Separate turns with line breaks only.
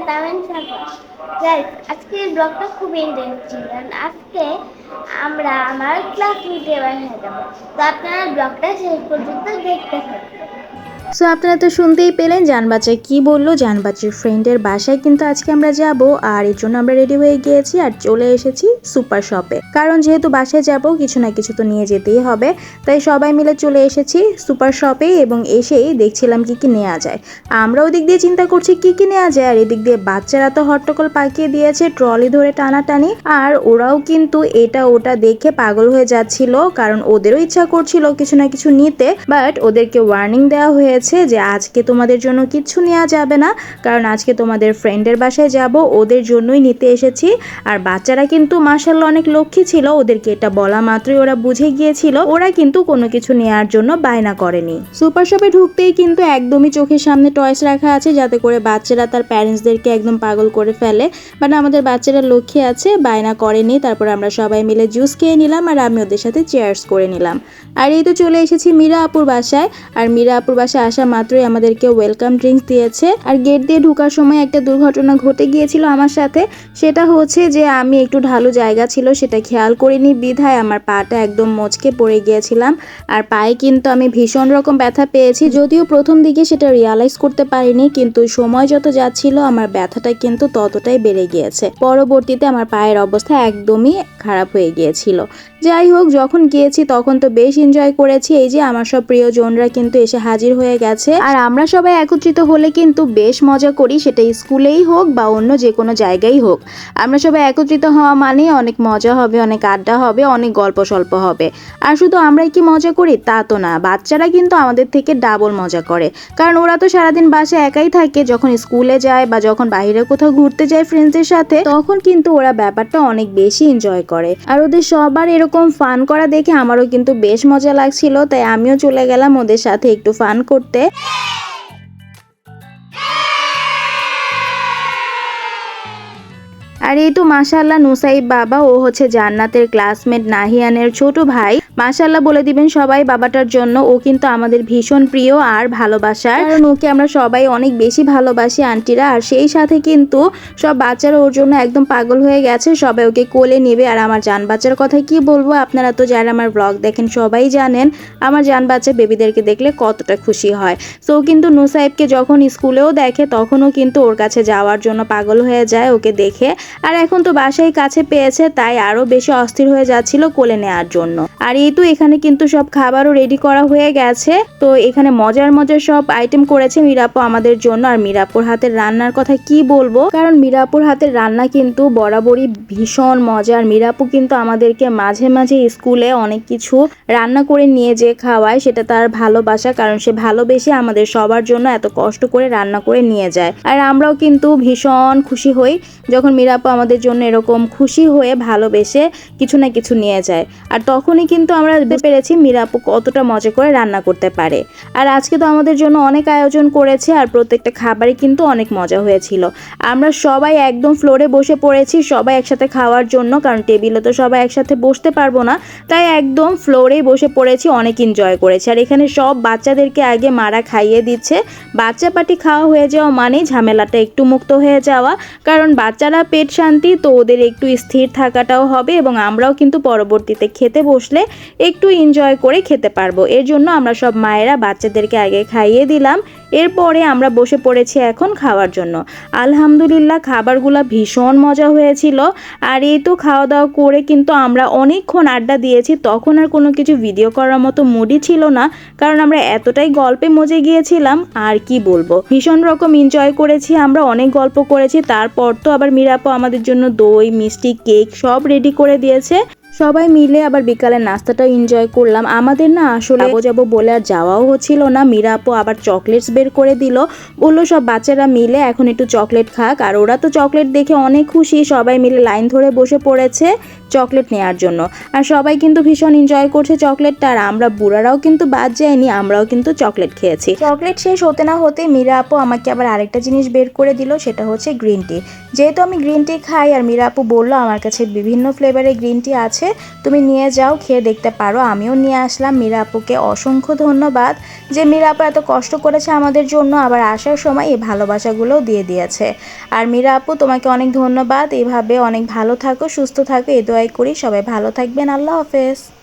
তামিম সাগর। Guys, আজকের ব্লগটা খুব ইন্টারেস্টিং, কারণ আজকে আমরা আমার ক্লাসমেটের বাসায় যাবো। তো আপনারা ব্লগটা শেষ পর্যন্ত দেখতে থাকুন।
সো আপনারা তো শুনতেই পেলেন জানবাচ্চা কি বললো। জানবাচ্চার ফ্রেন্ডের বাসায় কিন্তু আজকে আমরা যাব, আর এর জন্য আমরা রেডি হয়ে গিয়েছি আর চলে এসেছি সুপার শপে। কারণ যেহেতু বাসায় যাব, কিছু না কিছু তো নিয়ে যেতেই হবে, তাই সবাই মিলে চলে এসেছি সুপার শপে এবং এসেই দেখছিলাম কি কি নেওয়া যায়। আমরা ওদিক দিয়ে চিন্তা করছি কি কি নেওয়া যায়, আর এদিক দিয়ে বাচ্চারা তো হট্টগোল পাকিয়ে দিয়েছে, ট্রলি ধরে টানাটানি, আর ওরাও কিন্তু এটা ওটা দেখে পাগল হয়ে যাচ্ছিল, কারণ ওদেরও ইচ্ছা করছিল কিছু না কিছু নিতে। বাট ওদেরকে ওয়ার্নিং দেওয়া হয়েছে যে আজকে তোমাদের জন্য কিচ্ছু নেওয়া যাবে না, কারণ আজকে তোমাদের ফ্রেন্ডের বাসায় যাব, ওদের জন্যই নিতে এসেছি। আর বাচ্চারা কিন্তু মাশাআল্লাহ অনেক লক্ষ্মী ছিল, ওদেরকে এটা বলা মাত্রই ওরা বুঝে গিয়েছিল, ওরা কিন্তু কোনো কিছু নেওয়ার জন্য বায়না করেনি। সুপার শপে ঢুকতেই কিন্তু একদমই চোখের সামনে টয়স রাখা আছে, যাতে করে বাচ্চারা তার প্যারেন্টসদেরকে একদম পাগল করে ফেলে। বাট আমাদের বাচ্চারা লক্ষ্মী আছে, বায়না করেনি। তারপর আমরা সবাই মিলে জুস খেয়ে নিলাম, আর আমি ওদের সাথে চেয়ার্স করে নিলাম। আর এই তো চলে এসেছি মীরা আপুর বাসায়। আর মীরা আপুর বাসায় আসা মাত্রই আমাদেরকে ওয়েলকাম ড্রিঙ্কস দিয়েছে। আর গেট দিয়ে ঢোকার সময় একটা দুর্ঘটনা ঘটে গিয়েছিল আমার সাথে। সেটা হচ্ছে যে আমি একটু ঢালু জায়গা ছিল, সেটা খেয়াল করিনি বিধায় আমার পাটা একদম মচকে পড়ে গিয়েছিলাম। আর পায়ে কিন্তু আমি ভীষণ রকম ব্যথা পেয়েছি, যদিও প্রথম দিকে সেটা রিয়ালাইজ করতে পারিনি, কিন্তু সময় যত যাচ্ছিল আমার ব্যথাটা কিন্তু ততটাই বেড়ে গিয়েছে। পরবর্তীতে আমার পায়ের অবস্থা একদমই খারাপ হয়ে গিয়েছিল। যাই হোক, যখন গিয়েছি তখন তো বেশ এনজয় করেছি। এই যে আমার সব প্রিয়জনরা কিন্তু এসে হাজির হয়ে গেছে, আর আমরা সবাই একত্রিত হলে কিন্তু বেশ মজা করি, সেটা স্কুলেই হোক বা অন্য যে কোনো জায়গায় হোক। আমরা সবাই একত্রিত হওয়া মানে অনেক মজা হবে, অনেক আড্ডা হবে, অনেক গল্প সল্প হবে। আর শুধু আমরাই কি মজা করি তা তো না, বাচ্চারা কিন্তু আমাদের থেকে ডাবল মজা করে, কারণ ওরা তো সারাদিন বাসায় একাই থাকে। যখন স্কুলে যায় বা যখন বাইরে কোথাও ঘুরতে যায় ফ্রেন্ডসদের সাথে, তখন কিন্তু ওরা ব্যাপারটা অনেক বেশি এনজয় করে। আর ওদের সবার এরকম ফান করা দেখে আমারও কিন্তু বেশ মজা লাগছিল, তাই আমিও চলে গেলাম ওদের সাথে একটু ফান করতে। আর এই তো মাশাআল্লাহ নুসাইব বাবা, ও হচ্ছে জান্নাতের ক্লাসমেট নাহিয়ানের ছোট ভাই। মাশাআল্লাহ বলে দিবেন সবাই বাবাটার জন্য, ও কিন্তু আমাদের ভীষণ প্রিয় আর ভালোবাসার, কারণ ওকে আমরা সবাই অনেক বেশি ভালোবাসি আন্টিরা। আর সেই সাথে কিন্তু সব বাচ্চারা ওর জন্য একদম পাগল হয়ে গেছে, সবাই ওকে কোলে নেবে। আর আমার জান বাচ্চার কথা কি বলবো, আপনারা তো যারা আমার ব্লগ দেখেন সবাই জানেন আমার জান বাচ্চা বেবিদেরকে দেখলে কতটা খুশি হয়। সো কিন্তু নুসাইবকে যখন স্কুলেও দেখে তখনও কিন্তু ওর কাছে যাওয়ার জন্য পাগল হয়ে যায় ওকে দেখে। আর এখন তো বাসায় কাছে পেয়েছে, তাই আরো বেশি অস্থির হয়ে যাচ্ছিল কোলে নেওয়ার জন্য। আর এই তো এখানে কিন্তু সব খাবারও রেডি করা হয়ে গেছে। তো এখানে মজার মজার সব আইটেম করেছে মীরাপু আমাদের জন্য। আর মীরাপুর হাতের রান্নার কথা কি বলবো, কারণ মীরাপুর হাতের রান্না কিন্তু বরাবরই ভীষণ মজার। মীরাপু কিন্তু আমাদেরকে মাঝে মাঝে স্কুলে অনেক কিছু রান্না করে নিয়ে যে খাওয়ায়, সেটা তার ভালোবাসা, কারণ সে ভালোবেসে আমাদের সবার জন্য এত কষ্ট করে রান্না করে নিয়ে যায়। আর আমরাও কিন্তু ভীষণ খুশি হই যখন মীরাপু আমাদের জন্য এরকম খুশি হয়ে ভালোবেসে কিছু না কিছু নিয়ে যায়। আর তখনই কিন্তু আমরা বুঝতে পেরেছি মীরাপু কতটা মজা করে রান্না করতে পারে। আর আজকে তো আমাদের জন্য অনেক আয়োজন করেছে, আর প্রত্যেকটা খাবারই কিন্তু অনেক মজা হয়েছিল। আমরা সবাই একদম ফ্লোরে বসে পড়েছি সবাই একসাথে খাওয়ার জন্য, কারণ টেবিলে তো সবাই একসাথে বসতে পারবো না, তাই একদম ফ্লোরেই বসে পড়েছি, অনেক এনজয় করেছি। আর এখানে সব বাচ্চাদেরকে আগে মারা খাইয়ে দিচ্ছে। বাচ্চা পাটি খাওয়া হয়ে যাওয়া মানেই ঝামেলাটা একটু মুক্ত হয়ে যাওয়া, কারণ বাচ্চারা পেট শান্তি, তো ওদের একটু স্থির থাকাটাও হবে, এবং আমরাও কিন্তু পরবর্তীতে খেতে বসলে একটু এনজয় করে খেতে পারবো। এর জন্য আমরা সব মায়েরা বাচ্চাদেরকে আগে খাইয়ে দিলাম, এরপরে আমরা বসে পড়েছি এখন খাওয়ার জন্য। আলহামদুলিল্লাহ খাবারগুলো ভীষণ মজা হয়েছিল। আর এই তো খাওয়া দাওয়া করে কিন্তু আমরা অনেকক্ষণ আড্ডা দিয়েছি, তখন আর কোনো কিছু ভিডিও করার মতো মুডই ছিল না, কারণ আমরা এতটাই গল্পে মজে গিয়েছিলাম। আর কি বলবো, ভীষণ রকম এনজয় করেছি আমরা, অনেক গল্প করেছি। তারপর তো আবার মীরাপু আমাদের জন্য দই মিষ্টি কেক সব রেডি করে দিয়েছে। সবাই মিলে আবার বিকালের নাস্তাটাও এনজয় করলাম। আমাদের না আসলে যাবো বলে আর যাওয়াও হচ্ছিল না। মীরাপু আবার চকলেটস বের করে দিল, বললো সব বাচ্চারা মিলে এখন একটু চকলেট খাক। আর ওরা তো চকলেট দেখে অনেক খুশি, সবাই মিলে লাইন ধরে বসে পড়েছে চকলেট নেওয়ার জন্য। আর সবাই কিন্তু ভীষণ এনজয় করছে চকলেটটা, আর আমরা বুড়ারাও কিন্তু বাদ যায়নি, আমরাও কিন্তু চকলেট খেয়েছি। চকলেট শেষ হতে না হতে মীরাপু আমাকে আবার আরেকটা জিনিস বের করে দিল, সেটা হচ্ছে গ্রিন টি। যেহেতু আমি গ্রিন টি খাই, আর মীরাপু বললো আমার কাছে বিভিন্ন ফ্লেভারের গ্রিন টি আছে, আছে, তুমি নিয়ে যাও, খেয়ে দেখতে পারো। আমিও নিয়ে আসলাম। মীরা আপুকে অসংখ্য ধন্যবাদ যে মীরা আপু এত কষ্ট করেছে আমাদের জন্য, আবার আসার সময় এই ভালোবাসাগুলোও দিয়ে দিয়েছে। আর মীরা আপু তোমাকে অনেক ধন্যবাদ। এভাবে অনেক ভালো থাকো, সুস্থ থাকো, এই দোয়াই করি। সবাই ভালো থাকবেন। আল্লাহ হাফেজ।